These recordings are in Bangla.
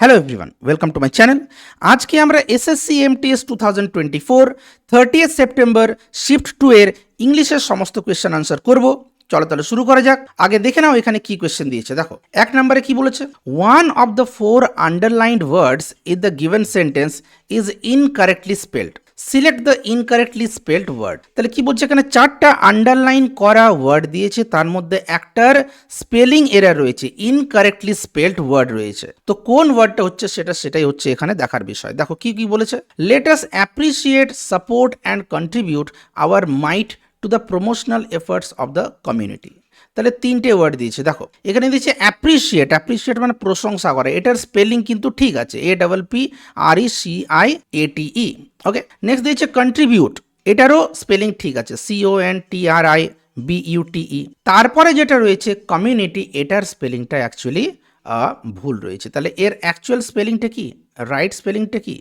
Hello everyone, welcome to my channel. আজকে আমরা এসএসসি এমটিএস 2024 30 সেপ্টেম্বর শিফট 2 এর ইংলিশের সমস্ত কোয়েশ্চেন আনসার করব। চলো তাহলে শুরু করা যাক। আগে দেখে নাও এখানে কি কোয়েশ্চেন দিয়েছে। দেখো, এক নম্বরে কি বলেছে, one of the four underlined words in the given sentence is incorrectly spelled, select the incorrectly spelled word. তাহলে কি বলছে, এখানে চারটা আন্ডারলাইন করা ওয়ার্ড দিয়েছে, তার মধ্যে একটার স্পেলিং এরার রয়েছে, ইনকারেক্টলি স্পেলড ওয়ার্ড রয়েছে। তো কোন ওয়ার্ডটা হচ্ছে সেটাই হচ্ছে এখানে দেখার বিষয়। দেখো কি কি বলেছে, let us appreciate, support and contribute our mite to the promotional efforts of the community. তাহলে তিনটে ওয়ার্ড দিয়েছে। দেখো এখানে দিয়েছে অ্যাপ্রিসিয়েট, অ্যাপ্রিসিয়েট মানে প্রশংসা করা, এটার স্পেলিং কিন্তু ঠিক আছে, APPRECIATE। ওকে, নেক্সট দিয়েছে কন্ট্রিবিউট, এটারও স্পেলিং ঠিক আছে, CONTRIBUTE। তারপরে যেটা রয়েছে কমিউনিটি, এটার স্পেলিংটা অ্যাকচুয়ালি ভুল রয়েছে। তাহলে এর অ্যাকচুয়াল স্পেলিংটা কি, রাইট স্পেলিংটা কি,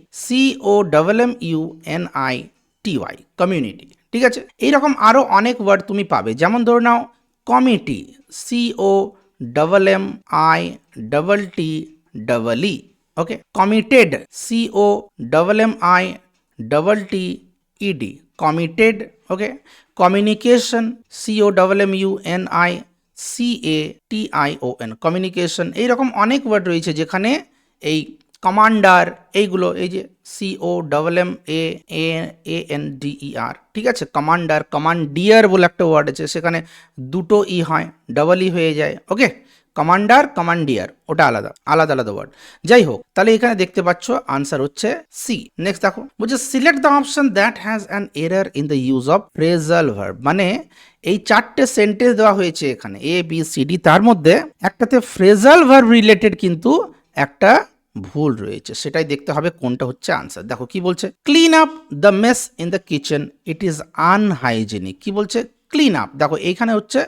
COMMUNITY, কমিউনিটি। ঠিক আছে, এইরকম আরও অনেক ওয়ার্ড তুমি পাবে, যেমন ধরে নাও কমিটি, COMMITTEE। ওকে, কমিটেড, COMMITTED, কমিটেড। ওকে, কমিউনিকেশন, COMMUNICATION, কমিউনিকেশন। এইরকম অনেক ওয়ার্ড রয়েছে যেখানে এই কমান্ডার, এইগুলো এই যে COMMANDER, ঠিক আছে, কমান্ডার, কমান্ডিয়ার বলে একটা ওয়ার্ড আছে, সেখানে দুটো ই হয়, ডাবল ই হয়ে যায়। ওকে, কমান্ডার, কমান্ডিয়ার, ওটা আলাদা আলাদা আলাদা ওয়ার্ড। যাই হোক, তাহলে এখানে দেখতে পাচ্ছ আনসার হচ্ছে সি। নেক্সট দেখো, বলছে select the option that has an error in the use of phrasal verb. মানে এই চারটে সেন্টেন্স দেওয়া হয়েছে এখানে ABCD, তার মধ্যে একটাতে ফ্রেজাল ভার্ব রিলেটেড কিন্তু একটা ভুল রয়েছে, সেটাই দেখতে হবে কোনটা হচ্ছে আনসার। দেখো কি বলছে, clean up the mess in the kitchen, it is unhygienic. কি বলছে, ক্লিন আপ। দেখো এইখানে হচ্ছে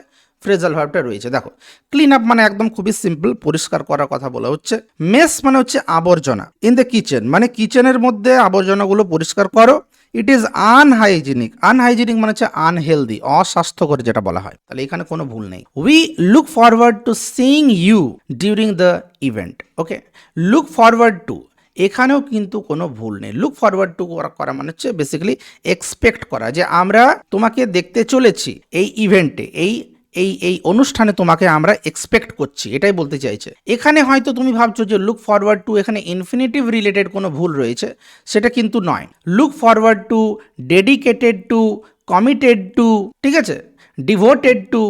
ফ্রেজাল ভার্বটা রয়েছে। দেখো ক্লিন আপ মানে একদম খুবই সিম্পল, পরিষ্কার করার কথা বলা হচ্ছে। মেস মানে হচ্ছে আবর্জনা, ইন দ্য কিচেন মানে কিচেনের মধ্যে আবর্জনাগুলো পরিষ্কার করো। ইট ইজ আনহাইজেনিক, আনহাইজেনিক মানে হচ্ছে আনহেলদি, অস্বাস্থ্যকর যেটা বলা হয়। তাহলে এখানে কোনো ভুল নেই। We look forward to seeing you during the event. Okay, look forward to, এখানেও কিন্তু কোনো ভুল নেই। লুক ফরওয়ার্ড টু করা মানে হচ্ছে বেসিক্যালি এক্সপেক্ট করা, যে আমরা তোমাকে দেখতে চলেছি এই ইভেন্টে, এই এই এই অনুষ্ঠানে তোমাকে আমরা এক্সপেক্ট করছি, এটাই বলতে চাইছে। এখানে হয়তো তুমি ভাবছো যে লুক ফরওয়ার্ড টু, এখানে ইনফিনিটিভ রিলেটেড কোনো ভুল রয়েছে, সেটা কিন্তু নয়। Look forward to, dedicated to, committed to, ঠিক আছে, ডিভোটেড টু,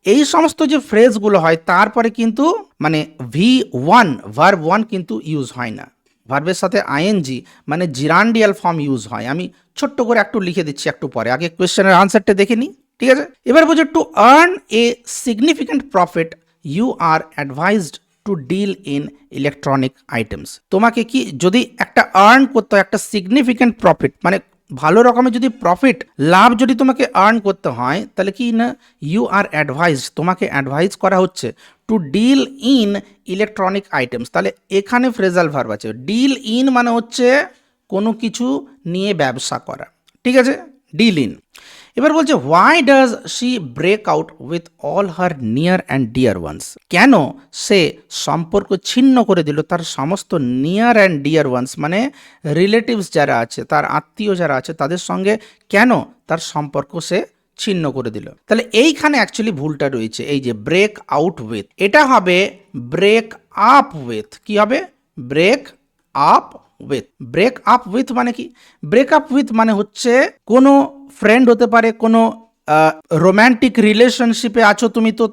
এই সমস্ত যে ফ্রেজগুলো হয় তারপরে কিন্তু মানে V1 ভার্ব 1 কিন্তু ইউজ হয় না, ভার্বের সাথে আইএনজি মানে জিরান্ডিয়াল ফর্ম ইউজ হয়। আমি ছোট্ট করে একটু লিখে দিচ্ছি একটু পরে, আগে কোয়েশ্চেনের আনসারটা দেখে নিই। ঠিক আছে, এবার বলছে to earn a significant profit you are advised to deal in electronic items. তোমাকে কি যদি একটা আর্ন করতে হয়, একটা সিগনিফিক্যান্ট প্রফিট মানে ভালো রকমের যদি প্রফিট, লাভ যদি তোমাকে আর্ন করতে হয়, তাহলে কি না, ইউ আর অ্যাডভাইজ, তোমাকে অ্যাডভাইজ করা হচ্ছে to deal in electronic items. তাহলে এখানে ফ্রেজাল ভার্ব আছে, ডিল ইন মানে হচ্ছে কোনো কিছু নিয়ে ব্যবসা করা, ঠিক আছে, ডিল ইন। এবার বলছে why does she break out with all her near and dear ones. কেন সে সম্পর্ক ছিন্ন করে দিল তার সমস্ত নিয়ার অ্যান্ড ডিয়ার ওয়ান্স মানে রিলেটিভস যারা আছে, তার আত্মীয় যারা আছে, তাদের সঙ্গে কেন তার সম্পর্ক সে ছিন্ন করে দিল। তাহলে এইখানে অ্যাকচুয়ালি ভুলটা রয়েছে, এই যে ব্রেক আউট উইথ, এটা হবে ব্রেক আপ উইথ। কি হবে, break up with. Break up with মানে কি, ব্রেক আপ উইথ মানে হচ্ছে কোনো ফ্রেন্ড হতে পারে, কোনো রোম্যান্টিক রিলেশনশিপে আছো তুমি, তো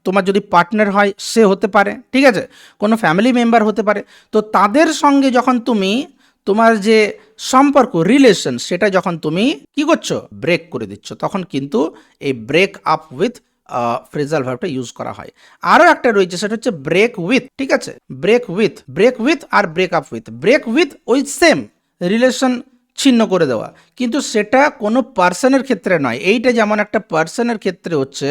তোমার যদি পার্টনার হয় সে হতে পারে, ঠিক আছে, কোনো ফ্যামিলি মেম্বার হতে পারে। তো তাদের সঙ্গে যখন তুমি তোমার যে সম্পর্ক, রিলেশন, সেটা যখন তুমি কি করছো, ব্রেক করে দিচ্ছ, তখন কিন্তু এই ব্রেক আপ উইথ ফ্রেজাল ভার্বটা ইউজ করা হয়। আরও একটা রয়েছে, সেটা হচ্ছে ব্রেক উইথ, ঠিক আছে, ব্রেক উইথ আর break up with. Break with ওই সেম রিলেশন ছিন্ন করে দেওয়া, কিন্তু সেটা কোনো পার্সনের ক্ষেত্রে নয়। এইটা যেমন একটা পার্সনের ক্ষেত্রে হচ্ছে,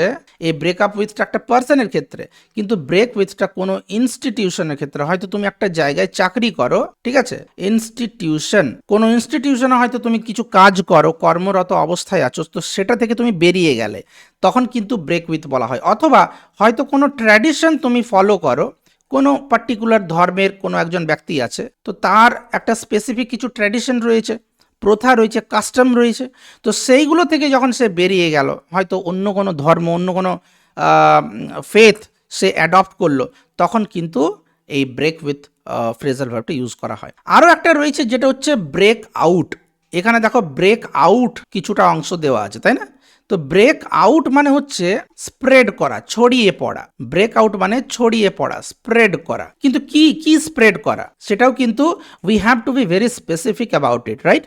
এই ব্রেকআপ উইথটা একটা পার্সনের ক্ষেত্রে, কিন্তু ব্রেক উইথটা কোনো ইনস্টিটিউশনের ক্ষেত্রে। হয়তো তুমি একটা জায়গায় চাকরি করো, ঠিক আছে, ইনস্টিটিউশন, কোনো ইনস্টিটিউশনে হয়তো তুমি কিছু কাজ করো, কর্মরত অবস্থায় আছো, তো সেটা থেকে তুমি বেরিয়ে গেলে, তখন কিন্তু ব্রেক উইথ বলা হয়। অথবা হয়তো কোনো ট্র্যাডিশন তুমি ফলো করো, কোনো পার্টিকুলার ধর্মের কোনো একজন ব্যক্তি আছে, তো তার একটা স্পেসিফিক কিছু ট্র্যাডিশন রয়েছে, প্রথা রয়েছে, কাস্টম রয়েছে, তো সেইগুলো থেকে যখন সে বেরিয়ে গেল, হয়তো অন্য কোনো ধর্ম, অন্য কোনো ফেথ সে অ্যাডপ্ট করলো, তখন কিন্তু এই ব্রেক উইথ ফ্রেজাল ভার্বটা ইউজ করা হয়। আরও একটা রয়েছে যেটা হচ্ছে ব্রেক আউট। এখানে দেখো ব্রেক আউট কিছুটা অংশ দেওয়া আছে, তাই না? তো ব্রেক আউট মানে হচ্ছে স্প্রেড করা, ছড়িয়ে পড়া। ব্রেক আউট মানে ছড়িয়ে পড়া, স্প্রেড করা। কিন্তু কি কি স্প্রেড করা, সেটাও কিন্তু we have to be very specific about it, right?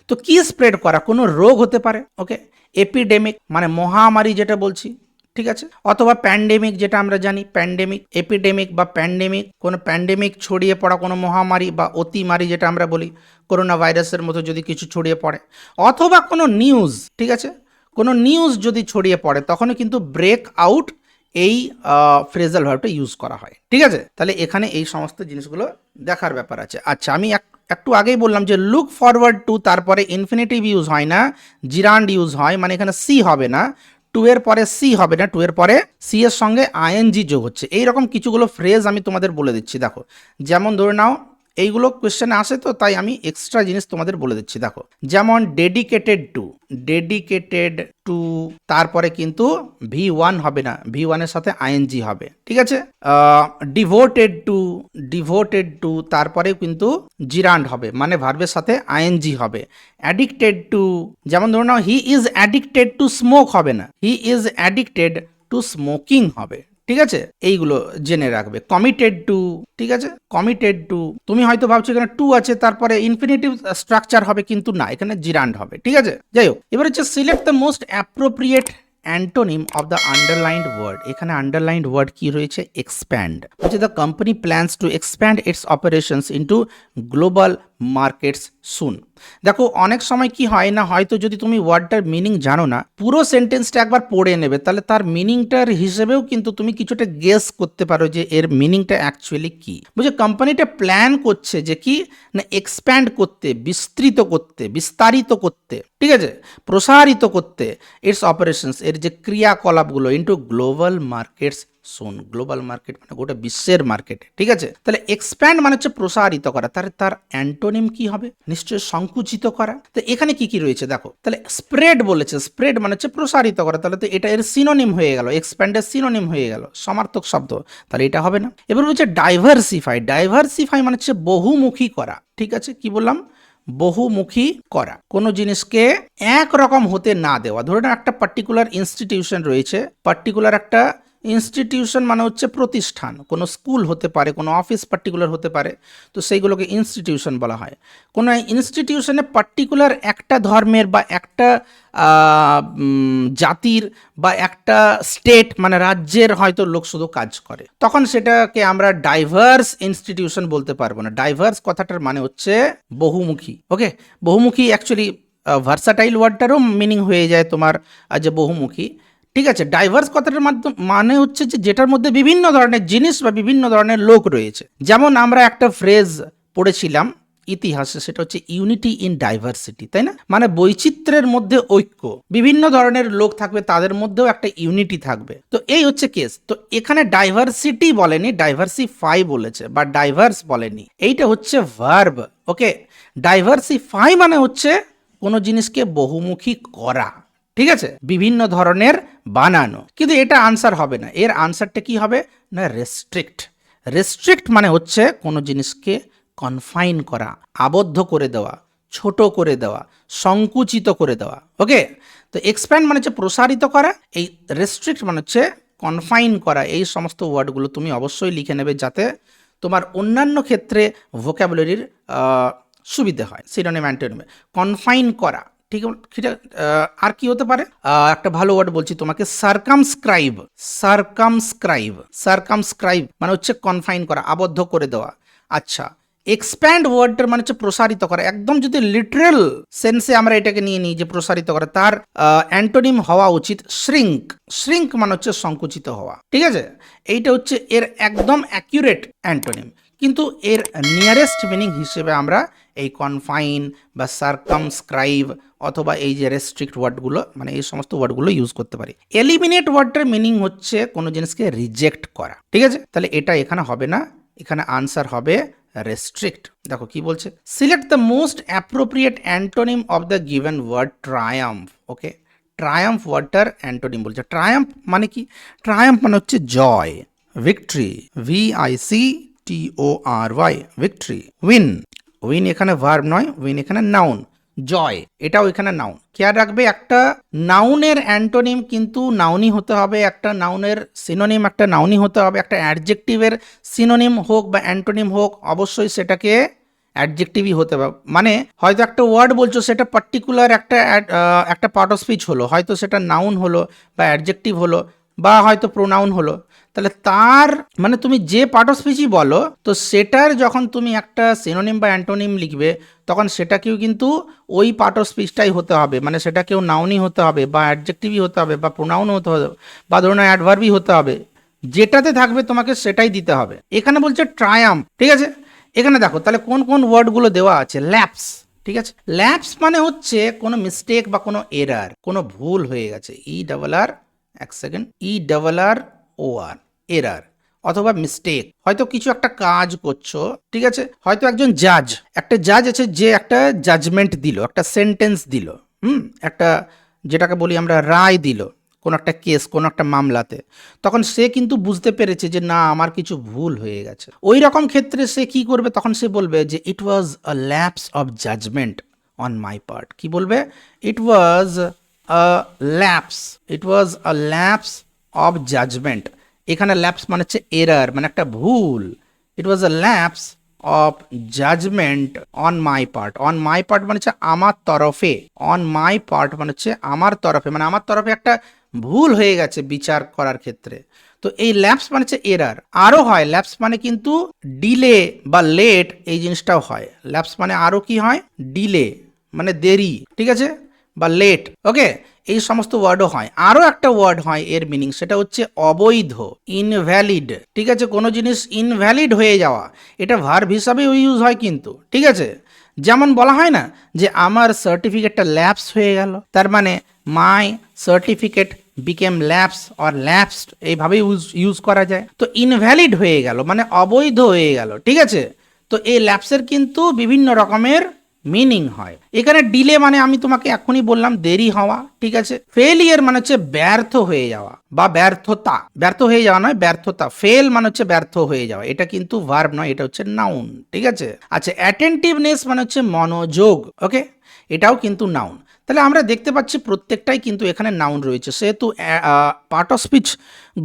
তো কি স্প্রেড করা, কোনো রোগ হতে পারে, ওকে, এপিডেমিক মানে মহামারী যেটা বলছি, ঠিক আছে, অথবা প্যান্ডেমিক যেটা আমরা জানি, প্যান্ডেমিক, এপিডেমিক বা প্যান্ডেমিক, কোনো প্যান্ডেমিক ছড়িয়ে পড়া, কোনো মহামারী বা অতিমারি যেটা আমরা বলি, করোনা ভাইরাসের মতো যদি কিছু ছড়িয়ে পড়ে, অথবা কোনো নিউজ, ঠিক আছে, কোনো নিউজ যদি ছড়িয়ে পড়ে, তখনও কিন্তু ব্রেক আউট এই ফ্রেজাল ভার্বটা ইউজ করা হয়, ঠিক আছে? তাহলে এখানে এই সমস্ত জিনিসগুলো দেখার ব্যাপার আছে। আচ্ছা, আমি একটু আগেই বললাম যে লুক ফরওয়ার্ড টু, তারপরে ইনফিনিটিভ ইউজ হয় না, জিরান্ড ইউজ হয়, মানে এখানে সি হবে না, টু এর পরে সি হবে না, টু এর পরে সি এর সঙ্গে আইএনজি যোগ হচ্ছে। এইরকম কিছুগুলো ফ্রেজ আমি তোমাদের বলে দিচ্ছি, দেখো। যেমন ধরে নাও, এইগুলো কোয়েশ্চেনে আসে, তো তাই আমি এক্সট্রা জিনিস তোমাদের বলে দিচ্ছি, দেখো। যেমন ডেডিকেটেড টু, ডেডিকেটেড টু, তারপরে কিন্তু V1 হবে না, V1 এর সাথে আইএনজি হবে, ঠিক আছে? ডিভোটেড টু, ডিভোটেড টু, তারপরে কিন্তু জিরান্ড হবে, মানে ভার্বের সাথে আইএনজি হবে। অ্যাডিক্টেড টু, যেমন ধরুন now he is addicted to smoke হবে না, he is addicted to smoking হবে, ঠিক আছে? এইগুলো জেনে রাখবে। কমিটেড টু, ঠিক আছে, কমিটেড টু, তুমি হয়তো ভাবছো এখানে টু আছে তারপরে ইনফিনিটিভ স্ট্রাকচার হবে, কিন্তু না, এখানে জিরান্ড হবে, ঠিক আছে? যাই হোক, এবার হচ্ছে select the most appropriate antonym of the underlined word. এখানে আন্ডারলাইন্ড ওয়ার্ড কি রয়েছে? এক্সপ্যান্ড। হচ্ছে the company plans to expand its operations into global markets soon. দেখো, অনেক সময় কি হয় না, হয়তো যদি তুমি ওয়ার্ডটার মিনিং জানো না, পুরো সেন্টেন্সটা একবার পড়ে নেবে, তাহলে তার মিনিংটার হিসেবেও কিন্তু তুমি কিছুটা গেস করতে পারো যে এর মিনিংটা অ্যাকচুয়ালি কি। বুঝে, কোম্পানিটা প্ল্যান করছে যে কি না, এক্সপ্যান্ড করতে, বিস্তৃত করতে, বিস্তারিত করতে, ঠিক আছে, প্রসারিত করতে ইটস অপারেশনস, এর যে ক্রিয়াকলাপগুলো, ইনটু গ্লোবাল মার্কেটস সুন। গ্লোবাল মার্কেট মানে গোটা বিশ্বের মার্কেটে, ঠিক আছে? তাহলে এক্সপ্যান্ড মানে হচ্ছে প্রসারিত করা, তার অ্যান্টোনিম কি হবে? নিশ্চয়ই সংকুচিত করা। তো এখানে কি কি রয়েছে দেখো, তাহলে স্প্রেড বলেছে, স্প্রেড মানে হচ্ছে প্রসারিত করা, তাহলে তো এটা এর সিনোনিম হয়ে গেল, এক্সপ্যান্ডের সিনোনিম হয়ে গেল, সমার্থক শব্দ, তাহলে এটা হবে না। এবার বলছে ডাইভার্সিফাই, ডাইভার্সিফাই মানে হচ্ছে বহুমুখী করা, ঠিক আছে? কি বললাম? বহুমুখী করা, কোনো জিনিসকে একরকম হতে না দেওয়া। ধরে নাও একটা পার্টিকুলার ইনস্টিটিউশন রয়েছে, পার্টিকুলার একটা ইনস্টিটিউশন মানে হচ্ছে প্রতিষ্ঠান, কোনো স্কুল হতে পারে, কোনো অফিস পার্টিকুলার হতে পারে, তো সেইগুলোকে ইনস্টিটিউশন বলা হয়। কোনো ইনস্টিটিউশনে পার্টিকুলার একটা ধর্মের বা একটা জাতির বা একটা স্টেট মানে রাজ্যের হয়তো লোক শুধু কাজ করে, তখন সেটাকে আমরা ডাইভার্স ইনস্টিটিউশন বলতে পারবো না। ডাইভার্স কথাটার মানে হচ্ছে বহুমুখী, ওকে? বহুমুখী অ্যাকচুয়ালি ভার্সাটাইল ওয়ার্ডটারও মিনিং হয়ে যায় তোমার যে বহুমুখী, ঠিক আছে? ডাইভার্স কথাটার মানে হচ্ছে যে যেটার মধ্যে বিভিন্ন ধরনের জিনিস বা বিভিন্ন ধরনের লোক রয়েছে। যেমন আমরা একটা ফ্রেজ পড়েছিলাম ইতিহাসে, সেটা হচ্ছে ইউনিটি ইন ডাইভার্সিটি, তাই না? মানে বৈচিত্র্যের মধ্যে ঐক্য, বিভিন্ন ধরনের লোক থাকবে, তাদের মধ্যেও একটা ইউনিটি থাকবে। তো এই হচ্ছে কেস। তো এখানে ডাইভার্সিটি বলেনি, ডাইভার্সিফাই বলেছে, বা ডাইভার্স বলেনি, এইটা হচ্ছে ভার্ব, ওকে? ডাইভার্সিফাই মানে হচ্ছে কোনো জিনিসকে বহুমুখী করা, ঠিক আছে, বিভিন্ন ধরনের বানানো। কিন্তু এটা আনসার হবে না, এর আনসারটা কি হবে না, রেস্ট্রিক্ট। রেস্ট্রিক্ট মানে হচ্ছে কোনো জিনিসকে কনফাইন করা, আবদ্ধ করে দেওয়া, ছোট করে দেওয়া, সংকুচিত করে দেওয়া, ওকে? তো এক্সপ্যান্ড মানে হচ্ছে প্রসারিত করা, এই রেস্ট্রিক্ট মানে হচ্ছে কনফাইন করা। এই সমস্ত ওয়ার্ডগুলো তুমি অবশ্যই লিখে নেবে, যাতে তোমার অন্যান্য ক্ষেত্রে ভোক্যাবুলারির সুবিধে হয়। সিনোনিম অ্যান্টোনিম, কনফাইন করা, ঠিক আছে? আর কি হতে পারে? একটা ভালো ওয়ার্ড বলছি তোমাকে, সার্কামস্ক্রাইব। সার্কামস্ক্রাইব, সার্কামস্ক্রাইব মানে হচ্ছে কনফাইন করা, আবদ্ধ করে দেওয়া। আচ্ছা, এক্সপ্যান্ড ওয়ার্ডটার মানে হচ্ছে প্রসারিত করা। একদম যদি লিটারাল সেন্সে আমরা এটাকে নিয়ে নিই যে প্রসারিত করা, তার অ্যান্টোনিম হওয়া উচিত শ্রিঙ্ক। শ্রিঙ্ক মানে হচ্ছে সংকুচিত হওয়া, ঠিক আছে? এইটা হচ্ছে এর একদম অ্যাকিউরেট অ্যান্টোনিম। কিন্তু এর নিয়ারেস্ট মিনিং হিসেবে আমরা এই কনফাইন বা সার্কামস্ক্রাইব অথবা এই যে রেস্ট্রিক্ট ওয়ার্ডগুলো মানে এই সমস্ত ওয়ার্ডগুলো ইউজ করতে পারি। এলিমিনেট ওয়ার্ডটার মিনিং হচ্ছে কোনো জিনিসকে রিজেক্ট করা, ঠিক আছে? তাহলে এটা এখানে হবে না, এখানে আনসার হবে রেস্ট্রিক্ট। দেখো কি বলছে, select the most appropriate antonym of the given word triumph. Okay, triumph ওয়ার্ডটার অ্যান্টোনিম বলছে। ট্রায়াম্ফ মানে কি? ট্রায়াম্ফ মানে হচ্ছে জয়, victory, VICTORY, victory. Win, win এখানে ভার্ব নয়, উইন এখানে নাউন। জয় এটাও এখানে নাউন। খেয়াল রাখবে একটা নাউনের অ্যান্টোনিম কিন্তু নাউনই হতে হবে, একটা নাউনের সিনোনিম একটা নাউনই হতে হবে, একটা অ্যাডজেক্টিভের সিনোনিম হোক বা অ্যান্টোনিম হোক অবশ্যই সেটাকে অ্যাডজেক্টিভই হতে হবে। মানে হয়তো একটা ওয়ার্ড বলছো সেটা পার্টিকুলার একটা পার্ট অফ স্পিচ হলো, হয়তো সেটা নাউন হলো বা অ্যাডজেক্টিভ হলো বা হয়তো প্রোনাউন হলো, তাহলে তার মানে তুমি যে পার্ট অফ স্পিচই বলো তো সেটার যখন তুমি একটা সিনোনিম বা অ্যান্টোনিম লিখবে তখন সেটাকেও কিন্তু ওই পার্ট অফ স্পিচটাই হতে হবে, মানে সেটাকেও নাউনই হতে হবে বা অ্যাডজেক্টিভই হতে হবে বা প্রোনাউন হতে হবে বা ধরুন অ্যাডভার্বই হতে হবে, যেটাতে থাকবে তোমাকে সেটাই দিতে হবে। এখানে বলছে ট্রায়াম্ফ, ঠিক আছে? এখানে দেখো তাহলে কোন কোন ওয়ার্ডগুলো দেওয়া আছে। ল্যাপস, ঠিক আছে? ল্যাপস মানে হচ্ছে কোনো মিস্টেক বা কোনো এরার, কোনো ভুল হয়ে গেছে। ERR, এক সেকেন্ড, ERROR, এরার অথবা মিস্টেক। হয়তো কিছু একটা কাজ করছো, ঠিক আছে? হয়তো একজন জাজ, একটা জাজ আছে যে একটা জাজমেন্ট দিল, একটা সেন্টেন্স দিল, একটা যেটাকে বলি আমরা রায় দিল কোনো একটা কেস, কোনো একটা মামলাতে, তখন সে কিন্তু বুঝতে পেরেছে যে না আমার কিছু ভুল হয়ে গেছে। ওই রকম ক্ষেত্রে সে কি করবে? তখন সে বলবে যে it was a lapse of judgement on my part. কি বলবে? It was a lapse, it was a lapse of judgement. এখানে ল্যাপস মানে হচ্ছে এরার, মানে একটা ভুল। It was a lapse of judgement on my part. On my part মানে হচ্ছে আমার তরফে, অন মাই পার্ট মানে হচ্ছে আমার তরফে, মানে আমার তরফে একটা ভুল হয়ে গেছে বিচার করার ক্ষেত্রে। তো এই ল্যাপস মানে হচ্ছে এরার। আরও হয় ল্যাপস মানে কিন্তু ডিলে বা লেট, এই জিনিসটাও হয়। ল্যাপস মানে আরও কি হয়? ডিলে মানে দেরি, ঠিক আছে? বা লেট, ওকে? এই সমস্ত ওয়ার্ডও হয়। আরও একটা ওয়ার্ড হয় এর মিনিং, সেটা হচ্ছে অবৈধ, ইনভ্যালিড, ঠিক আছে? কোনো জিনিস ইনভ্যালিড হয়ে যাওয়া, এটা ভার্ব হিসাবেও ইউজ হয় কিন্তু, ঠিক আছে? যেমন বলা হয় না যে আমার সার্টিফিকেটটা ল্যাপস হয়ে গেল, তার মানে my certificate became lapse or lapsed, এইভাবে ইউজ করা যায়। তো ইনভ্যালিড হয়ে গেল মানে অবৈধ হয়ে গেল, ঠিক আছে? তো এই ল্যাপসের কিন্তু বিভিন্ন রকমের মিনিং হয়। এখানে ডিলে মানে আমি তোমাকে এখনই বললাম দেরি হওয়া, ঠিক আছে? ফেলিয়ার মানে হচ্ছে ব্যর্থ হয়ে যাওয়া বা ব্যর্থতা, ব্যর্থ হয়ে যাওয়া নয়, ব্যর্থতা। ফেল মানে হচ্ছে ব্যর্থ হয়ে যাওয়া, এটা কিন্তু ভার্ব নয়, এটা হচ্ছে নাউন, ঠিক আছে? আচ্ছা, অ্যাটেন্টিভনেস মানে হচ্ছে মনোযোগ, ওকে? এটাও কিন্তু নাউন। তাহলে আমরা দেখতে পাচ্ছি প্রত্যেকটাই কিন্তু এখানে নাউন রয়েছে, সেহেতু পার্ট অফ স্পিচ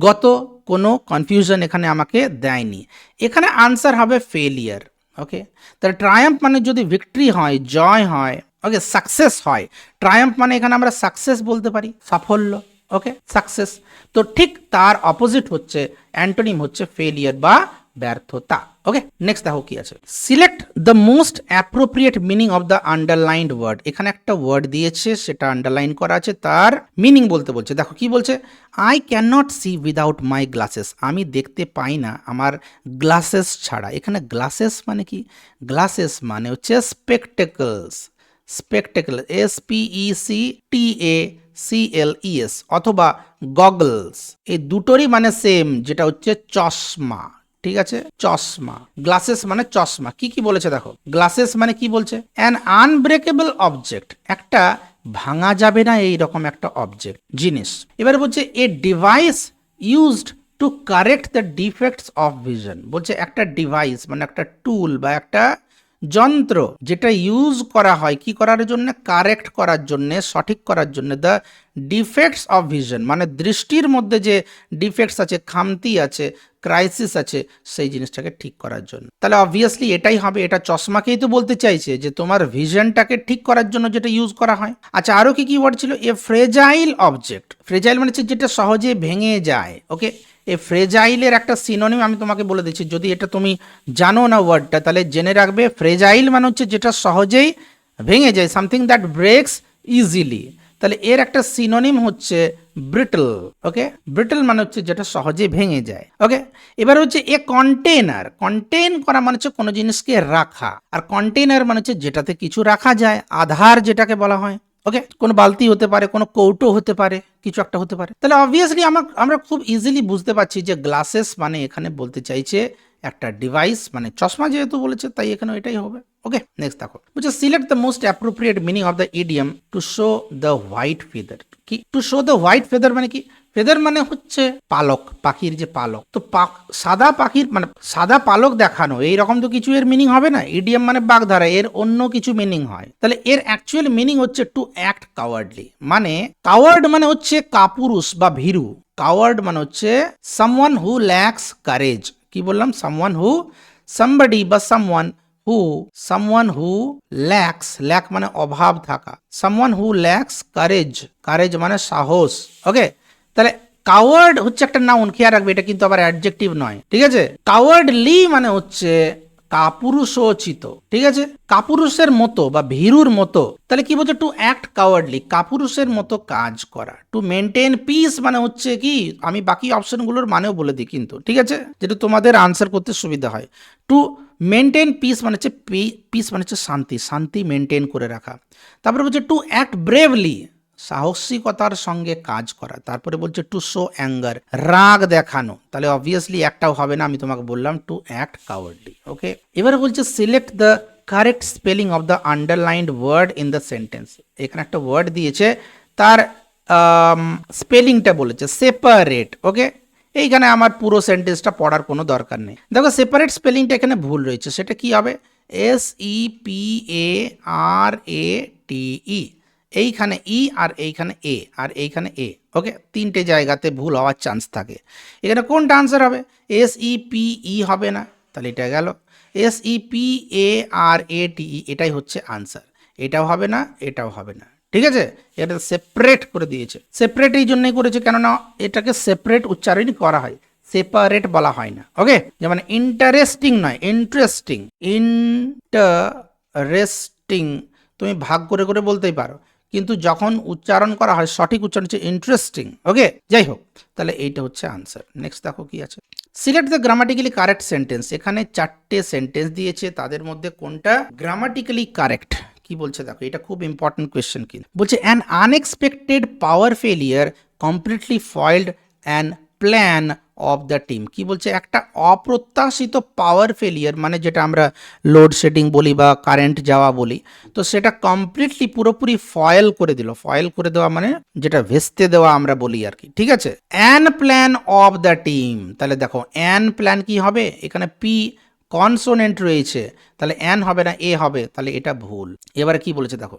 গত কোনো কনফিউশন এখানে আমাকে দেয়নি। এখানে আনসার হবে ফেলিয়ার, ওকে? তাহলে ট্রায়াম্ফ মানে যদি ভিক্টরি হয়, জয় হয়, ওকে, সাকসেস হয়। ট্রায়াম্ফ মানে এখানে আমরা সাকসেস বলতে পারি, সাফল্য, ওকে, সাকসেস। তো ঠিক তার অপোজিট হচ্ছে অ্যান্টোনিম হচ্ছে ফেলিয়ার বা ব্যর্থতা, ওকে? নেক্সট দেখো কি আছে। Select the most appropriate meaning of the underlined word. এখানে একটা ওয়ার্ড দিয়েছে, সেটা আন্ডারলাইন করা আছে, তার মিনিং বলতে বলছে। দেখো কি বলছে, I can not see without my glasses. আমি দেখতে পাই না আমার গ্লাসেস ছাড়া। এখানে গ্লাসেস মানে কি? গ্লাসেস মানে হচ্ছে স্পেকটেকলস, স্পেকটেকল, SPECTACLES অথবা গগলস, এই দুটোরই মানে সেম, যেটা হচ্ছে চশমা, ঠিক আছে? চশমা, গ্লাসেস মানে চশমা। কি কি বলেছে দেখো, গ্লাসেস মানে কি বলছে? অ্যান আনব্রেকেবল অবজেক্ট, একটা ভাঙা যাবে না এইরকম একটা অবজেক্ট, জিনিস। এবারে বলছে a device used to correct the defects of vision. বলছে একটা ডিভাইস মানে একটা টুল বা একটা যন্ত্র যেটা ইউজ করা হয় কি করার জন্য? কারেক্ট করার জন্য, সঠিক করার জন্য। দ্য ডিফেক্টস অফ ভিশন মানে দৃষ্টির মধ্যে যে ডিফেক্টস আছে, খামতি আছে, ক্রাইসিস আছে, সেই জিনিসটাকে ঠিক করার জন্য। তাহলে অবভিয়াসলি এটাই হবে, এটা চশমাকেই তো বলতে চাইছে যে তোমার ভিশনটাকে ঠিক করার জন্য যেটা ইউজ করা হয়। আচ্ছা, আরও কি কি ওয়ার্ড ছিল? এ ফ্রেজাইল অবজেক্ট। ফ্রেজাইল মানে হচ্ছে যেটা সহজে ভেঙে যায়, ওকে? এই ফ্রেজাইলের একটা সিনোনিম আমি তোমাকে বলে দিচ্ছি, যদি এটা তুমি জানো না ওয়ার্ডটা তাহলে জেনে রাখবে। ফ্রেজাইল মানে হচ্ছে যেটা সহজেই ভেঙে যায়, সামথিং দ্যাট ব্রেকস ইজিলি, তাহলে এর একটা সিনোনিম হচ্ছে ব্রিটল। ওকে, ব্রিটল মানে হচ্ছে যেটা সহজে ভেঙে যায়। ওকে, এবার হচ্ছে এ কন্টেনার, কন্টেন করা মানে হচ্ছে কোনো জিনিসকে রাখা, আর কন্টেনার মানে হচ্ছে যেটাতে কিছু রাখা যায়, আধার যেটাকে বলা হয়। ওকে, কোনো বালতি হতে পারে, কোনো কৌটো হতে পারে, কিছু একটা হতে পারে। তাহলে অবভিয়াসলি আমরা খুব ইজিলি বুঝতে পারছি যে গ্লাসেস মানে এখানে বলতে চাইছে একটা ডিভাইস, মানে চশমা যেহেতু বলেছে তাই এখানে এটাই হবে। ওকে, নেক্সট দেখো, বলছে select the most appropriate meaning of the idiom to show the white feather. কি to show the white feather মানে কি? ফেদার মানে হচ্ছে পালক, পাখির যে পালক। তো সাদা পাখির মানে সাদা পালক দেখানো, এইরকম তো কিছু এর মিনিং হবে না। ইডিয়াম মানে বাগধারা, এর অন্য কিছু মিনিং হয়। তাহলে এর অ্যাকচুয়াল মিনিং হচ্ছে টু অ্যাক্ট কাওয়ার্ডলি। মানে কাওয়ার্ড মানে হচ্ছে কাপুরুষ বা ভীরু। কাওয়ার্ড মানে হচ্ছে সামওয়ান হু ল্যাক্স কারেজ। কি বললাম? সামবডি বা সামওয়ান হু ল্যাক্স, ল্যাক মানে অভাব থাকা, সামওয়ান হু ল্যাক্স কারেজ মানে সাহস। ওকে, তাহলে কাওয়ার্ড হচ্ছে একটা নাউন, খেয়াল রাখবে, এটা কিন্তু আবার অ্যাডজেক্টিভ নয়, ঠিক আছে? কাওয়ার্ডলি মানে হচ্ছে কাপুরুষোচিত, ঠিক আছে? কাপুরুষের মতো বা ভীরুর মতো। তাহলে কি বলছে? টু অ্যাক্ট কাওয়ার্ডলি, কাপুরুষের মতো কাজ করা। টু মেনটেন পিস মানে হচ্ছে কি, আমি বাকি অপশনগুলোর মানেও বলে দিই কিন্তু, ঠিক আছে, যেটা তোমাদের আনসার করতে সুবিধা হয়। টু মেনটেন পিস মানে হচ্ছে পিস মানে হচ্ছে শান্তি মেনটেন করে রাখা। তারপরে বলছে টু অ্যাক্ট ব্রেভলি, সাহসিকতার সঙ্গে কাজ করা। তারপরে বলছে টু শো অ্যাঙ্গার, রাগ দেখানো। তাহলে অবভিয়াসলি একটাও হবে না, আমি তোমাকে বললাম টু অ্যাক্ট কাওয়ার্ডলি। ওকে, এবারে বলছে select the correct spelling of the underlined word in the sentence. এখানে একটা ওয়ার্ড দিয়েছে, তার স্পেলিংটা বলেছে সেপারেট। ওকে, এইখানে আমার পুরো সেন্টেন্সটা পড়ার কোনো দরকার নেই। দেখো সেপারেট স্পেলিংটা এখানে ভুল রয়েছে, সেটা কি হবে? SEPARATE, এইখানে ই আর এইখানে এ আর এইখানে এ। ওকে, তিনটে জায়গাতে ভুল হওয়ার চান্স থাকে। এখানে কোনটা আনসার হবে? SEPE হবে না, তাহলে এটা গেল। SEPARATE, এটাই হচ্ছে আনসার। এটাও হবে না, এটাও হবে না, ঠিক আছে? এটা সেপারেট করে দিয়েছে। সেপারেট এই জন্যই করেছে কেননা এটাকে সেপারেট উচ্চারণ করা হয়, সেপারেট বলা হয় না। ওকে, যেমন ইন্টারেস্টিং নয়, ইন্টারেস্টিং তুমি ভাগ করে করে বলতেই পারো, কিন্তু যখন উচ্চারণ করা হয় সঠিক উচ্চারণ হচ্ছে ইন্টারেস্টিং। ওকে, যাই হোক, তাহলে এইটা হচ্ছে আনসার। নেক্সট দেখো কি আছে, select the grammatically correct sentence. এখানে 4টে সেন্টেন্স দিয়েছে, তাদের মধ্যে কোনটা গ্রামাটিক্যালি কারেক্ট? কি বলছে দেখো, এটা খুব ইম্পর্টেন্ট কোয়েশ্চেন কিন্তু। বলছে an unexpected power failure completely foiled an plan of the team. কি বলছে? একটা অপ্রত্যাশিত পাওয়ার ফেলিয়ার মানে যেটা আমরা লোডশেডিং বলি বা কারেন্ট যাওয়া বলি, তো সেটা কমপ্লিটলি পুরোপুরি ফয়েল করে দিল। ফয়েল করে দেওয়া মানে যেটা ভেস্তে দেওয়া আমরা বলি আর কি, ঠিক আছে? An plan of the team. তাহলে দেখো অ্যান প্ল্যান কি হবে? এখানে পি কনসোনেন্ট রয়েছে, তাহলে অ্যান হবে না, এ হবে, তাহলে এটা ভুল। এবারে কি বলেছে দেখো,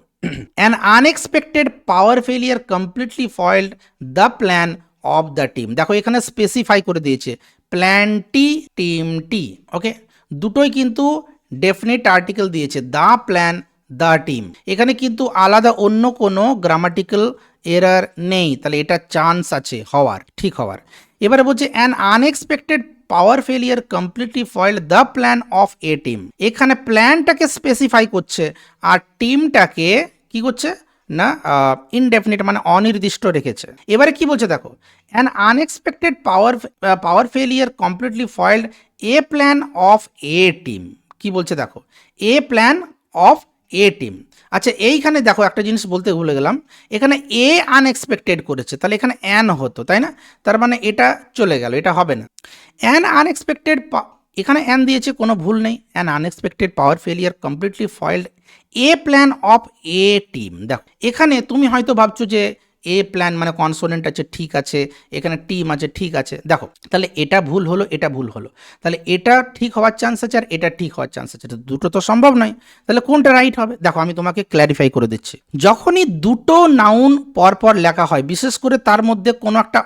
an unexpected power failure completely foiled the plan of the team. দেখো এখানে স্পেসিফাই করে দিয়েছে প্ল্যানটি, টিমটি। ওকে, দুটোই কিন্তু ডেফিনিট আর্টিকেল দিয়েছে, দ্য প্ল্যান, দ্য টিম। এখানে কিন্তু আলাদা অন্য কোনো গ্রামাটিক্যাল এরার নেই, তাহলে এটা চান্স আছে হওয়ার, ঠিক হওয়ার। এবারে বলছে an unexpected power failure completely foiled the plan of a team. এখানে প্ল্যানটাকে স্পেসিফাই করছে আর টিমটাকে কি করছে না ইনডেফিনিট মানে অনির্দিষ্ট রেখেছে। এবারে কি বলছে দেখো, an unexpected power failure completely foiled a plan of a team. কি বলছে দেখো, a plan of a team. আচ্ছা, এইখানে দেখো একটা জিনিস বলতে ভুলে গেলাম, এখানে এ আনএক্সপেক্টেড করেছে, তাহলে এখানে অ্যান হতো, তাই না? তার মানে এটা চলে গেল, এটা হবে না। অ্যান আনএক্সপেক্টেড, এখানে অ্যান দিয়েছে, কোনো ভুল নেই। An unexpected power failure completely foiled a plan of a team. দেখো এখানে তুমি হয়তো ভাবছো যে এ প্ল্যান মানে কনসোনেন্ট আছে, ঠিক আছে, এখানে টিম আছে, ঠিক আছে। দেখো তাহলে এটা ভুল হলো, এটা ভুল হলো, তাহলে এটা ঠিক হওয়ার চান্স আছে আর এটা ঠিক হওয়ার চান্স আছে, দুটো তো সম্ভব নয়, তাহলে কোনটা রাইট হবে? দেখো আমি তোমাকে ক্ল্যারিফাই করে দিচ্ছি, যখনই দুটো নাউন পরপর লেখা হয়, বিশেষ করে তার মধ্যে কোনো একটা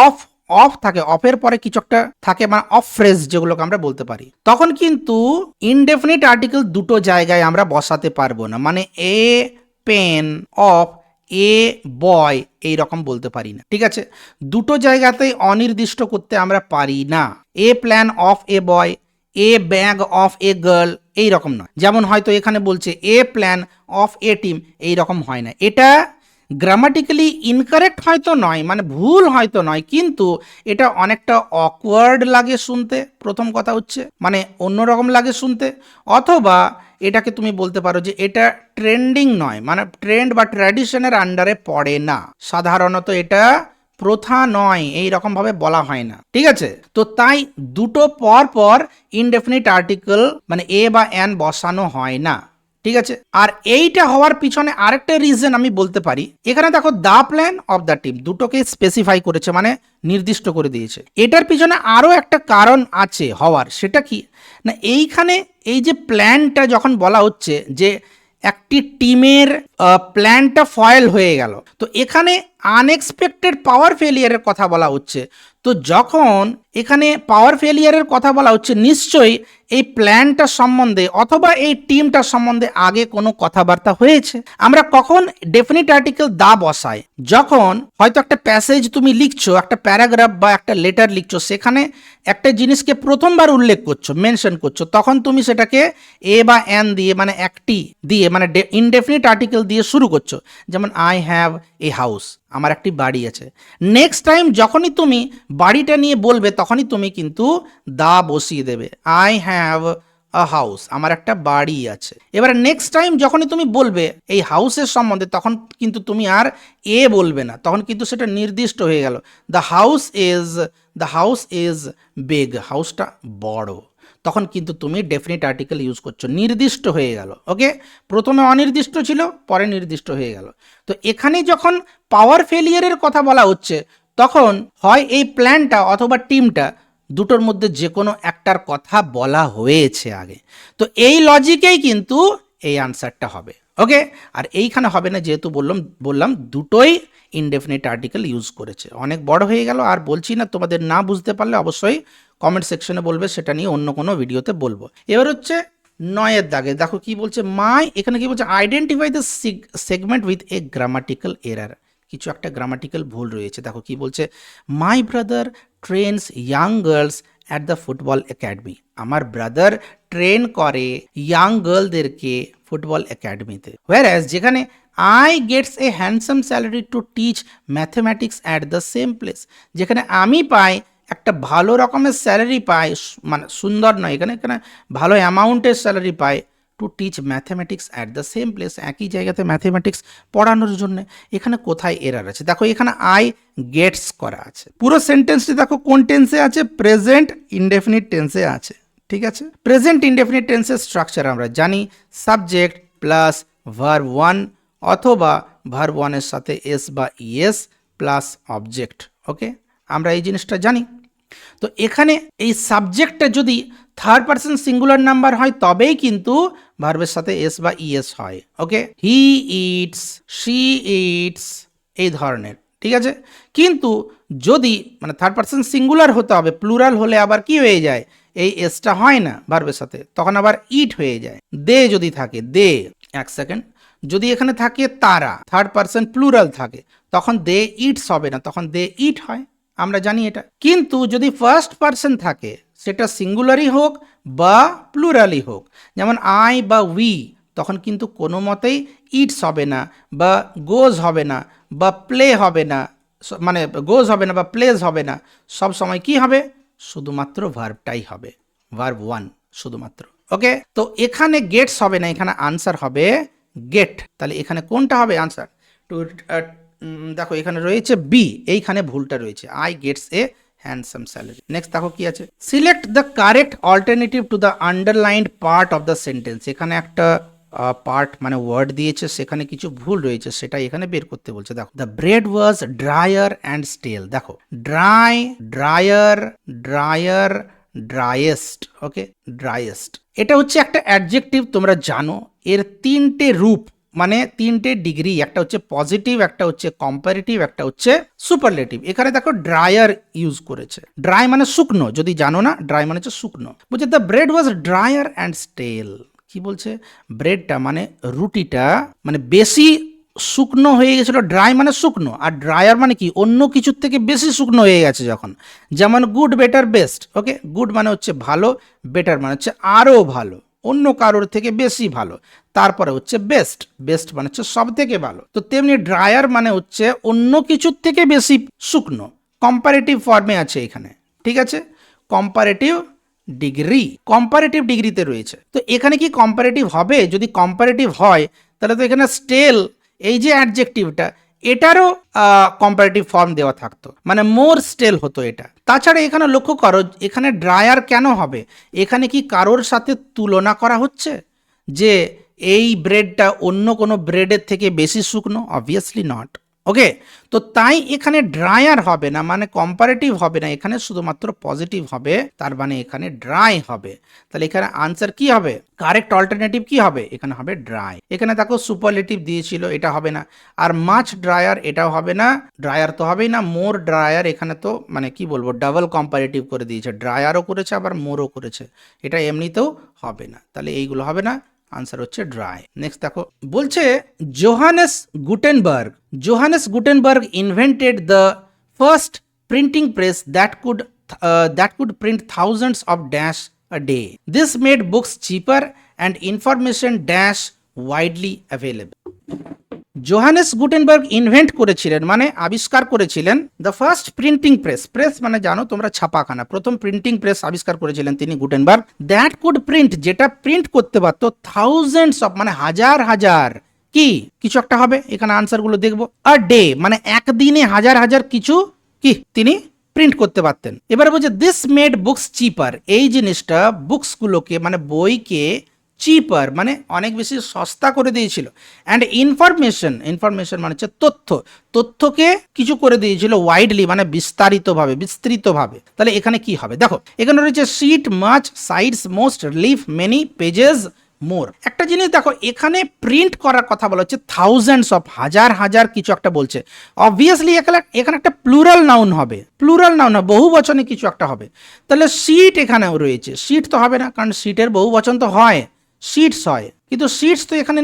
অফ থাকে, অফের পরে কিছু একটা থাকে মানে অফ ফ্রেজ যেগুলোকে আমরা বলতে পারি, তখন কিন্তু ইনডেফিনিট আর্টিকেল দুটো জায়গায় আমরা বসাতে পারবো না। মানে এ পেন অফ এ বয় এই রকম বলতে পারি না, ঠিক আছে? দুটো জায়গাতেই অনির্দিষ্ট করতে আমরা পারি না। A plan of a boy, a bag of a girl, এইরকম নয়। যেমন হয়তো এখানে বলছে a plan of a team, এইরকম হয় না। এটা গ্রামাটিক্যালি ইনকারেক্ট হয়তো নয়, মানে ভুল হয়তো নয়, কিন্তু এটা অনেকটা অকওয়ার্ড লাগে শুনতে, প্রথম কথা হচ্ছে, মানে অন্যরকম লাগে শুনতে। অথবা এটাকে তুমি বলতে পারো যে এটা ট্রেন্ডিং নয়, মানে ট্রেন্ড বা ট্র্যাডিশনের আন্ডারে পড়ে না, সাধারণত এটা প্রথা নয়, এই রকম ভাবে বলা হয় না, ঠিক আছে। তো তাই দুটো পর পর ইনডেফিনিট আর্টিকেল মানে এ বা এন বসানো হয় না, ঠিক আছে। আর এইটা হওয়ার পিছনে আরেকটা রিজন আমি বলতে পারি, এখানে দেখো the plan of the team দুটোকে স্পেসিফাই করেছে, মানে নির্দিষ্ট করে দিয়েছে। এটার পিছনে আরও একটা কারণ আছে হওয়ার, সেটা কি না, এইখানে এই যে প্ল্যানটা যখন বলা হচ্ছে যে একটি টিমের প্ল্যানটা ফয়েল হয়ে গেল, তো এখানে আনএক্সপেক্টেড পাওয়ার ফেলিয়ারের কথা বলা হচ্ছে। তো যখন এখানে পাওয়ার ফেলিয়ারের কথা বলা হচ্ছে, নিশ্চয়ই এই প্ল্যানটা সম্বন্ধে অথবা এই টিমটা সম্বন্ধে আগে কোনো কথাবার্তা হয়েছে। আমরা কখন ডেফিনিট আর্টিকেল দা বসাই, যখন হয়তো একটা প্যাসেজ তুমি লিখছো, একটা প্যারাগ্রাফ বা একটা লেটার লিখছো, সেখানে একটা জিনিসকে প্রথমবার উল্লেখ করছো, মেনশন করছো, তখন তুমি সেটাকে এ বা এন দিয়ে, মানে একটি দিয়ে, মানে ইনডেফিনিট আর্টিকেল দিয়ে শুরু করছো। যেমন আই হ্যাভ এ হাউস, আমার একটি বাড়ি আছে। নেক্সট টাইম যখনই তুমি বাড়িটা নিয়ে বলবে, তখনই তুমি কিন্তু দা বসিয়ে দেবে, আই হ্যাভ আ হাউস, আমার একটা বাড়ি আছে। এবারে নেক্সট টাইম যখনই তুমি বলবে এই হাউসের সম্বন্ধে, তখন কিন্তু তুমি আর এ বলবে না, তখন কিন্তু সেটা নির্দিষ্ট হয়ে গেল, দ্য হাউস ইজ বিগ, হাউসটা বড়। তখন কিন্তু তুমি ডেফিনিট আর্টিকেল ইউজ করছো, নির্দিষ্ট হয়ে গেল। ওকে, প্রথমে অনির্দিষ্ট ছিল, পরে নির্দিষ্ট হয়ে গেল। তো এখানে যখন পাওয়ার ফেলিয়ারের কথা বলা হচ্ছে, তখন হয় এই প্ল্যানটা অথবা টিমটা দুটোর মধ্যে যে কোনো একটার কথা বলা হয়েছে আগে। তো এই লজিকেই কিন্তু এই আনসারটা হবে। ওকে, আর এইখানে হবে না, যেহেতু বললাম দুটোই ইনডেফিনিট আর্টিকেল ইউজ করেছে। অনেক বড় হয়ে গেল, আর বলছি না, তোমাদের না বুঝতে পারলে অবশ্যই কমেন্ট সেকশনে বলবে, সেটা নিয়ে অন্য কোনো ভিডিওতে বলবো। এবার হচ্ছে 9-এর দাগে দেখো কি বলছে, এখানে কি বলছে, identify the segment with a grammatical error, কিছু একটা গ্রামাটিক্যাল ভুল রয়েছে। দেখো কি বলছে, my brother trains young girls at the football academy, আমার ব্রাদার ট্রেন করে ইয়াং গার্লদেরকে ফুটবল একাডেমিতে। হোয়ারএজ যেখানে I gets a handsome salary to teach mathematics at the same place, যেখানে আমি পাই একটা ভালো রকমের স্যালারি পাই, মানে সুন্দর নয়, এখানে ভালো অ্যামাউন্টের salary pi, two teach mathematics at the same place, একই জায়গাতে ম্যাথমেটিক্স পড়ানোর জন্য। এখানে কোথায় এরার আছে? দেখো এখানে আই গেটস করা আছে। পুরো সেন্টেন্সটি দেখো কোন টেন্সে আছে, প্রেজেন্ট ইনডেফিনিট টেন্সে আছে, ঠিক আছে। প্রেজেন্ট ইনডেফিনিট টেন্সের স্ট্রাকচার আমরা জানি, সাবজেক্ট প্লাস ভার্ব ওয়ান, অথবা ভার্ব ওয়ানের সাথে এস বা ইএস প্লাস অবজেক্ট। ওকে, আমরা এই জিনিসটা জানি। তো এখানে এই সাবজেক্টটা যদি থার্ড পারসন সিঙ্গুলার নাম্বার হয়, তবেই কিন্তু ভার্বের সাথে এস বা ইএস হয়। ওকে, হি ইটস, শি ইটস, এই ধরনের, ঠিক আছে। কিন্তু যদি মানে থার্ড পারসন সিঙ্গুলার হতে হবে, প্লুরাল হলে আবার কি হয়ে যায়, এই এসটা হয় না ভার্বের সাথে, তখন আবার ইট হয়ে যায়। দে যদি থাকে, দে, এক সেকেন্ড, যদি এখানে থাকে তারা, থার্ড পারসন প্লুরাল থাকে, তখন দে ইটস হবে না, তখন দে ইট হয়, আমরা জানি এটা। কিন্তু যদি ফার্স্ট পারসন থাকে, সেটা সিঙ্গুলারই হোক বা প্লুরালই হোক, যেমন আই বা উই, তখন কিন্তু কোনো মতেই ইটস হবে না, বা গোজ হবে না, বা প্লে হবে না, মানে গোজ হবে না বা প্লেজ হবে না, সব সময় কি হবে, শুধুমাত্র ভার্বটাই হবে, ভার্ব ওয়ান শুধুমাত্র। ওকে, তো এখানে গেটস হবে না, এখানে আনসার হবে গেট। তাহলে এখানে কোনটা হবে আনসার? টু দেখো এখানে রয়েছে বি, এইখানে ভুলটা রয়েছে, I gets a handsome salary. Next দেখো কি আছে, select the correct alternative to the underlined part of the sentence. এখানে একটা পার্ট মানে ওয়ার্ড দিয়েছে, সেখানে কিছু ভুল রয়েছে, সেটা এখানে বের করতে বলছে। দেখো, the bread was drier and stale. দেখো dry, drier, drier, driest. Okay, driest এটা হচ্ছে একটা অ্যাডজেক্টিভ, তোমরা জানো এর তিনটে রূপ, মানে তিনটে ডিগ্রি, একটা হচ্ছে পজিটিভ, একটা হচ্ছে কম্পারেটিভ, একটা হচ্ছে সুপারলেটিভ। এখানে দেখো ড্রায়ার ইউজ করেছে, ড্রাই মানে শুকনো, যদি জানো না, ড্রাই মানে হচ্ছে শুকনো। বলছে the bread was drier and stale, কি বলছে, ব্রেডটা মানে রুটিটা মানে বেশি শুকনো হয়ে গেছিলো, ড্রাই মানে শুকনো, আর ড্রায়ার মানে কি, অন্য কিছুর থেকে বেশি শুকনো হয়ে গেছে যখন, যেমন গুড, বেটার, বেস্ট। ওকে, গুড মানে হচ্ছে ভালো, বেটার মানে হচ্ছে আরও ভালো, অন্য কারোর থেকে বেশি ভালো। তারপরে হচ্ছে বেস্ট, বেস্ট মানে হচ্ছে সব থেকে ভালো। তো তেমনি ড্রায়ার মানে হচ্ছে অন্য কিছুর থেকে বেশি শুকনো, কম্পারেটিভ ফর্মে আছে এখানে, ঠিক আছে, কম্পারেটিভ ডিগ্রি, কম্পারেটিভ ডিগ্রিতে রয়েছে। তো এখানে কি কম্পারেটিভ হবে? যদি কম্পারেটিভ হয় তাহলে তো এখানে স্টেল এই যে অ্যাডজেক্টিভটা এটারও কম্পারেটিভ ফর্ম দেওয়া থাকতো, মানে মোর স্টেল হতো এটা। তাছাড়া এখানে লক্ষ্য করো, এখানে ড্রায়ার কেন হবে? এখানে কি কারোর সাথে তুলনা করা হচ্ছে যে এই ব্রেডটা অন্য কোনো ব্রেডের থেকে বেশি শুকনো? Obviously not. ওকে, তো তাই এখানে ড্রায়ার হবে না, মানে কম্পারেটিভ হবে না, এখানে শুধুমাত্র পজিটিভ হবে, তার মানে এখানে ড্রাই হবে। তাহলে এখানে আনসার কি হবে? কারেক্ট অল্টারনেটিভ কি হবে? এখানে হবে ড্রাই। এখানে দেখো সুপারলেটিভ দিয়েছিল, এটা হবে না। আর মাছ ড্রায়ার, এটাও হবে না, ড্রায়ার তো হবেই না। মোর ড্রায়ার, এখানে তো মানে কি বলবো, ডাবল কম্পারেটিভ করে দিয়েছে, ড্রায়ারও করেছে আবার মোরও করেছে, এটা এমনিতেও হবে না। তাহলে এইগুলো হবে না, আনসার হচ্ছে ড্রাই। নেক্সট দেখো, বলছে Johannes Gutenberg invented the first printing press that could print thousands of dash a day. This made books cheaper and information dash widely available. Johannes Gutenberg invent করেছিলেন মানে আবিষ্কার করেছিলেন the first printing press, press মানে জানো তোমরা ছাপাখানা, প্রথম প্রিন্টিং প্রেস আবিষ্কার করেছিলেন তিনি গুটেনবার্গ। দ্যাট কুড প্রিন্ট, যেটা প্রিন্ট করতে পারতো থাউজেন্ডস অফ মানে হাজার হাজার, কি কিছু একটা হবে, এখানে আনসারগুলো দেখবো। আ ডে মানে একদিনে হাজার হাজার কিছু কি তিনি প্রিন্ট করতে পারতেন। এবারে বলছে দিস মেড বুকস চিপার, এই জিনিসটা বুকসগুলোকে মানে বইকে চিপার মানে অনেক বেশি সস্তা করে দিয়েছিল। অ্যান্ড ইনফরমেশন মানে হচ্ছে তথ্যকে কিছু করে দিয়েছিল ওয়াইডলি মানে বিস্তৃতভাবে। তাহলে এখানে কি হবে দেখো, এখানে রয়েছে sheet, much, sides, most, leaf, many, pages, more. একটা জিনিস দেখো, এখানে প্রিন্ট করার কথা বলা হচ্ছে থাউজেন্ডস অফ, হাজার হাজার কিছু একটা বলছে। অবভিয়াসলি এখানে একটা প্লুরাল নাউন হবে, বহু বচনে কিছু একটা হবে। তাহলে শিট এখানেও রয়েছে, শিট তো হবে না, কারণ শিটের বহু বচন তো হয়, শিটস হয়, কিন্তু শিটস তো এখানে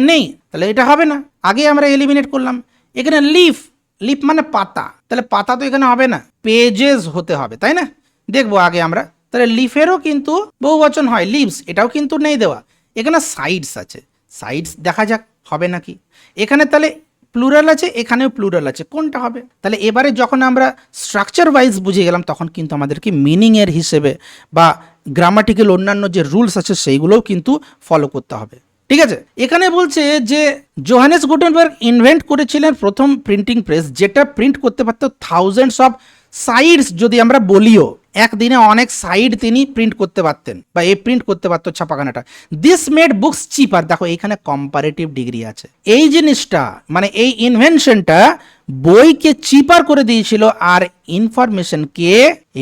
নেই, তাহলে এটা হবে না। আগে আমরা এলিমিনেট করলাম। এখানে লিফ মানে পাতা, তাহলে পাতা তো এখানে হবে না, পেজেস হতে হবে, তাই না? দেখবো আগে আমরা। তাহলে লিফেরও কিন্তু বহু বচন হয়, লিভস, এটাও কিন্তু নেই দেওয়া। এখানে সাইডস আছে, সাইডস দেখা যাক হবে নাকি। এখানে তাহলে প্লুরাল আছে, এখানেও প্লুরাল আছে, কোনটা হবে? তাহলে এবারে যখন আমরা স্ট্রাকচার ওয়াইজ বুঝে গেলাম, তখন কিন্তু আমাদেরকে মিনিংয়ের হিসেবে বা গ্রামাটিক্যাল অন্যান্য যে রুলস আছে সেইগুলোও কিন্তু ফলো করতে হবে, ঠিক আছে? এখানে বলছে যে জোহানেস গুটেনবার্গ ইনভেন্ট করেছিলেন প্রথম প্রিন্টিং প্রেস, যেটা প্রিন্ট করতে পারতো থাউজেন্ডস অফ সাইডস, যদি আমরা বলিও একদিনে অনেক সাইড তিনি প্রিন্ট করতে পারতেন বা প্রিন্ট করতে পারতো ছাপাখানাটা। দিস মেড বুকস চিপার, দেখো এখানে কম্পারেটিভ ডিগ্রি আছে। এই জিনিসটা মানে এই ইনভেনশনটা বইকে চিপার করে দিয়েছিল, আর ইনফরমেশনকে,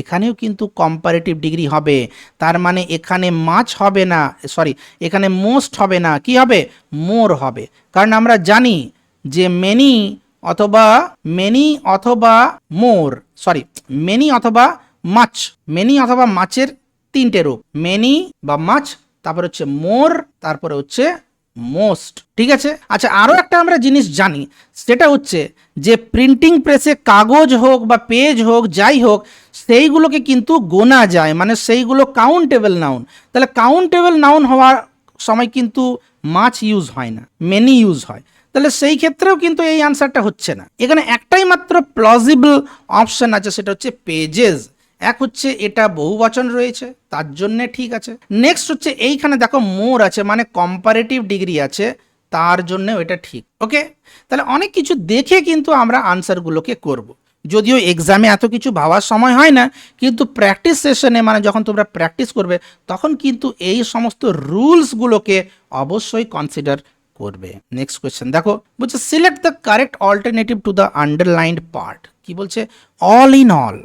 এখানেও কিন্তু কম্পারেটিভ ডিগ্রি হবে। তার মানে এখানে মাছ হবে না, এখানে মোস্ট হবে না, কি হবে? মোর হবে। কারণ আমরা জানি যে মেনি অথবা মাছের তিনটে রূপ, মেনি বা মাছ, তারপরে হচ্ছে মোর, তারপরে হচ্ছে মোস্ট, ঠিক আছে? আচ্ছা, আরও একটা আমরা জিনিস জানি, সেটা হচ্ছে যে প্রিন্টিং প্রেসে কাগজ হোক বা পেজ হোক যাই হোক, সেইগুলোকে কিন্তু গোনা যায়, মানে সেইগুলো কাউন্টেবল নাউন। তাহলে কাউন্টেবল নাউন হওয়ার সময় কিন্তু মাছ ইউজ হয় না, মেনি ইউজ হয়। তাহলে সেই ক্ষেত্রেও কিন্তু এই আনসারটা হচ্ছে না। এখানে একটাই মাত্র প্লজিবল অপশন আছে, সেটা হচ্ছে পেজেস। এক হচ্ছে এটা বহু বচন রয়েছে, তার জন্য ঠিক আছে। নেক্সট হচ্ছে এইখানে দেখো মোর আছে, মানে কম্পারেটিভ ডিগ্রি আছে, তার জন্য এটা ঠিক। ওকে, তাহলে অনেক কিছু দেখে কিন্তু আমরা আনসারগুলোকে করব। যদিও এক্সামে এত কিছু ভাবার সময় হয় না, কিন্তু প্র্যাকটিস সেশনে মানে যখন তোমরা প্র্যাকটিস করবে, তখন কিন্তু এই সমস্ত রুলসগুলোকে অবশ্যই কনসিডার করবে। নেক্সট কোয়েশ্চেন দেখো, বলছে select the correct alternative to the underlined part. কি বলছে? All in all,